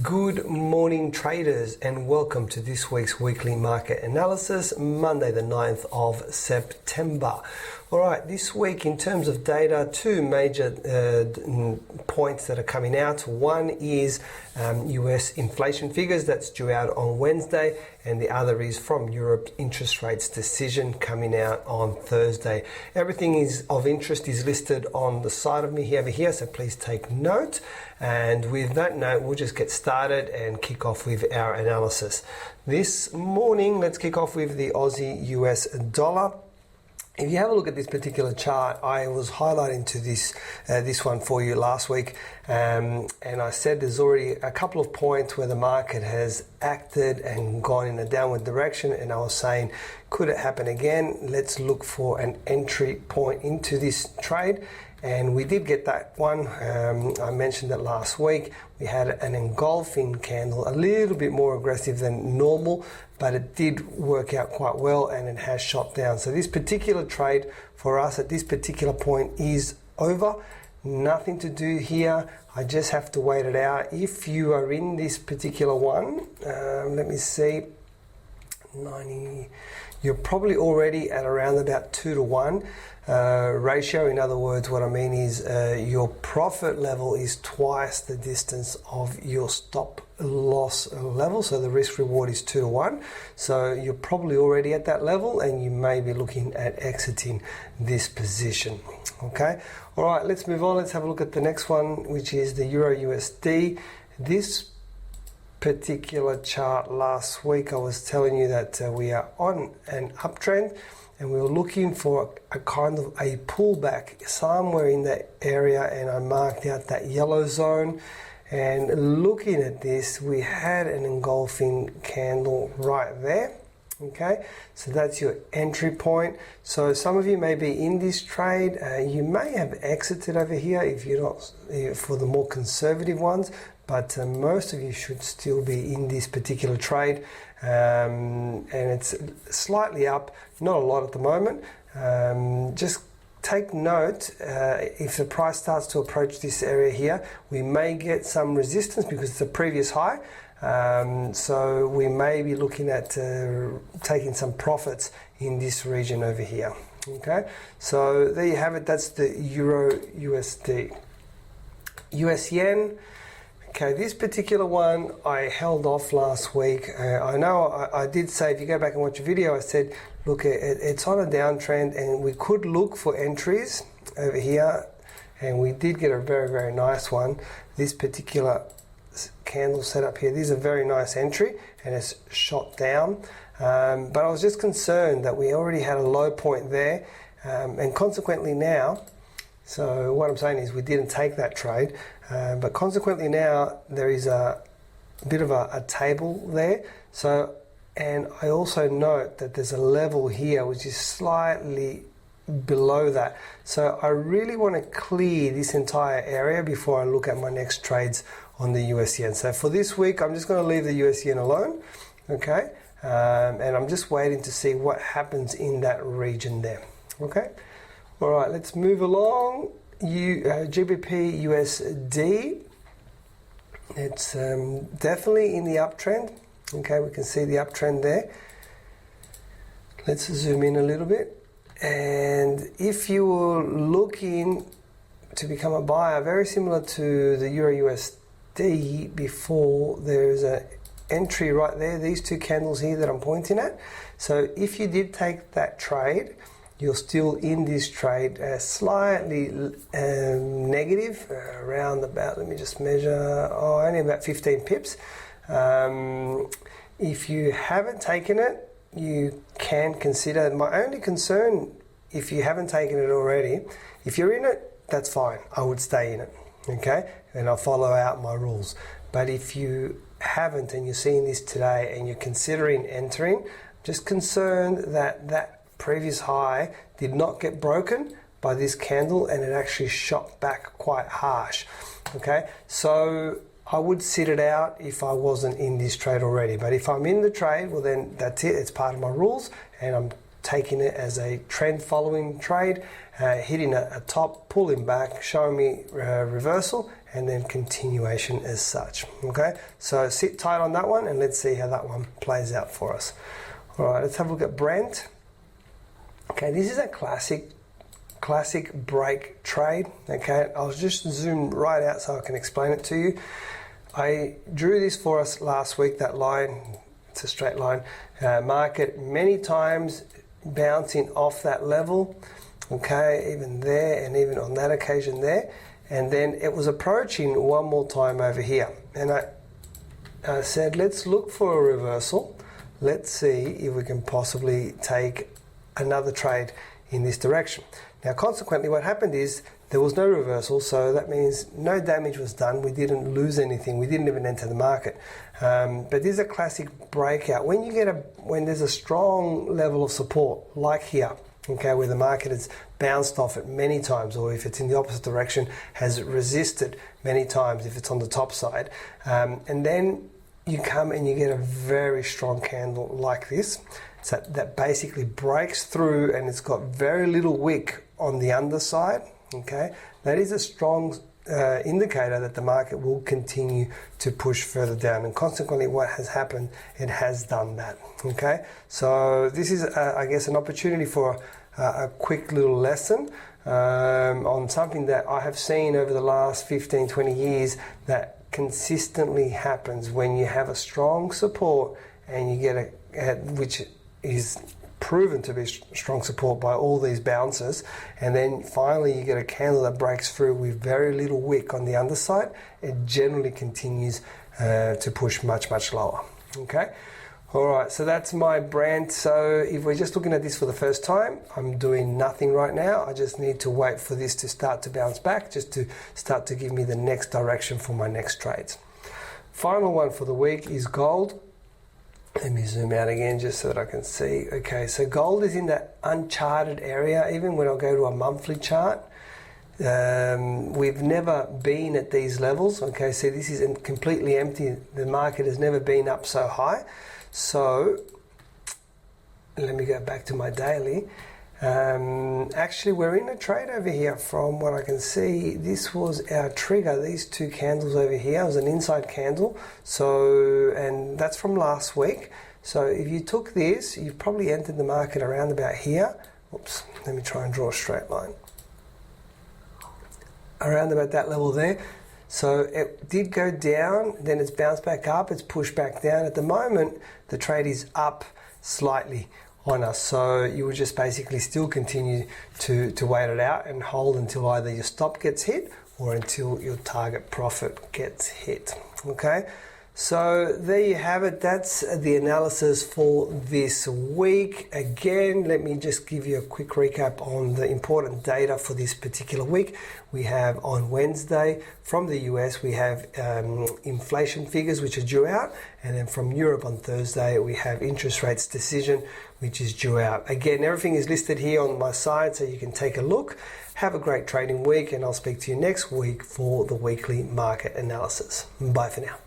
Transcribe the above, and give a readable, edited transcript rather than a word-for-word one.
Good morning traders, and welcome to this week's weekly market analysis, Monday the 9th of September. Alright, this week in terms of data, two major points that are coming out. One is US inflation figures that's due out on Wednesday, and the other is from Europe interest rates decision coming out on Thursday. Everything is of interest is listed on the side of me over here, so please take note. And with that note, we'll just get started and kick off with our analysis. This morning, let's kick off with the Aussie US dollar. If you have a look at this particular chart, I was highlighting to this one for you last week, and I said there's already a couple of points where the market has acted and gone in a downward direction, and I was saying, could it happen again? Let's look for an entry point into this trade. And we did get that one. I mentioned it last week. We had an engulfing candle, a little bit more aggressive than normal, but it did work out quite well and it has shot down. So this particular trade for us at this particular point is over. Nothing to do here. I just have to wait it out. If you are in this particular one, let me see, 90, you're probably already at around about 2 to 1 ratio. In other words, what I mean is your profit level is twice the distance of your stop loss level, so the risk reward is 2 to 1. So you're probably already at that level and you may be looking at exiting this position. Okay, all right, let's move on. Let's have a look at the next one, which is the Euro USD. This particular chart last week, I was telling you that we are on an uptrend and we were looking for a kind of a pullback somewhere in that area, and I marked out that yellow zone. And looking at this, we had an engulfing candle right there. Okay, so that's your entry point. So some of you may be in this trade. You may have exited over here if you're not for the more conservative ones, but most of you should still be in this particular trade. And it's slightly up, not a lot at the moment. Just take note, if the price starts to approach this area here, we may get some resistance because it's a previous high. So we may be looking at taking some profits in this region over here. Okay, so there you have it. That's the Euro USD. US Yen. Okay, this particular one I held off last week. I know I did say, if you go back and watch a video, I said, look, it's on a downtrend and we could look for entries over here. And we did get a very, very nice one. This particular candle setup here, this is a very nice entry and it's shot down. But I was just concerned that we already had a low point there. And consequently now, so what I'm saying is we didn't take that trade, but consequently now there is a bit of a table there. So, and I also note that there's a level here which is slightly below that. So I really want to clear this entire area before I look at my next trades on the US yen. So for this week, I'm just going to leave the US yen alone, okay? And I'm just waiting to see what happens in that region there, okay? All right, let's move along. GBP USD, it's definitely in the uptrend. Okay, we can see the uptrend there. Let's zoom in a little bit. And if you were looking to become a buyer, very similar to the Euro USD before, there's an entry right there, these two candles here that I'm pointing at. So if you did take that trade, you're still in this trade, slightly negative, around about, let me just measure, only about 15 pips. If you haven't taken it, you can consider. My only concern, if you haven't taken it already, if you're in it, that's fine. I would stay in it, okay? And I'll follow out my rules. But if you haven't and you're seeing this today and you're considering entering, just concerned that that previous high did not get broken by this candle and it actually shot back quite harsh. Okay, so I would sit it out if I wasn't in this trade already, but if I'm in the trade, well then that's it, it's part of my rules and I'm taking it as a trend following trade, hitting a top, pulling back, showing me reversal, and then continuation as such. Okay, so sit tight on that one and let's see how that one plays out for us. All right, let's have a look at Brent. Okay, this is a classic break trade. Okay, I'll just zoom right out so I can explain it to you. I drew this for us last week, that line, it's a straight line. Market many times bouncing off that level, okay, even there and even on that occasion there. And then it was approaching one more time over here. And I said, let's look for a reversal. Let's see if we can possibly take another trade in this direction. Now, consequently, what happened is there was no reversal, so that means no damage was done. We didn't lose anything. We didn't even enter the market. But this is a classic breakout. When there's a strong level of support, like here, okay, where the market has bounced off it many times, or if it's in the opposite direction, has resisted many times if it's on the top side, and then you come and you get a very strong candle like this. So that basically breaks through and it's got very little wick on the underside. Okay, that is a strong indicator that the market will continue to push further down, and consequently what has happened, it has done that. Okay, so this is I guess an opportunity for a quick little lesson on something that I have seen over the last 15-20 years that consistently happens when you have a strong support and you get which is proven to be strong support by all these bounces, and then finally you get a candle that breaks through with very little wick on the underside. It generally continues to push much lower. Okay, all right, so that's my brand. So if we're just looking at this for the first time, I'm doing nothing right now. I just need to wait for this to start to bounce back, just to start to give me the next direction for my next trades. Final one for the week is gold. Let me zoom out again just so that I can see. Okay, so gold is in that uncharted area. Even when I go to a monthly chart, we've never been at these levels. Okay, so this is completely empty. The market has never been up so high. So let me go back to my daily. Actually, we're in a trade over here. From what I can see, this was our trigger. These two candles over here was an inside candle. So, and that's from last week. So if you took this, you've probably entered the market around about here. Oops, let me try and draw a straight line. Around about that level there. So it did go down, then it's bounced back up, it's pushed back down. At the moment, the trade is up slightly on us, so you would just basically still continue to wait it out and hold until either your stop gets hit or until your target profit gets hit. Okay, so there you have it. That's the analysis for this week. Again, let me just give you a quick recap on the important data for this particular week. We have on Wednesday from the US, we have inflation figures which are due out, and then from Europe on Thursday we have interest rates decision which is due out. Again, everything is listed here on my side so you can take a look. Have a great trading week, and I'll speak to you next week for the weekly market analysis. Bye for now.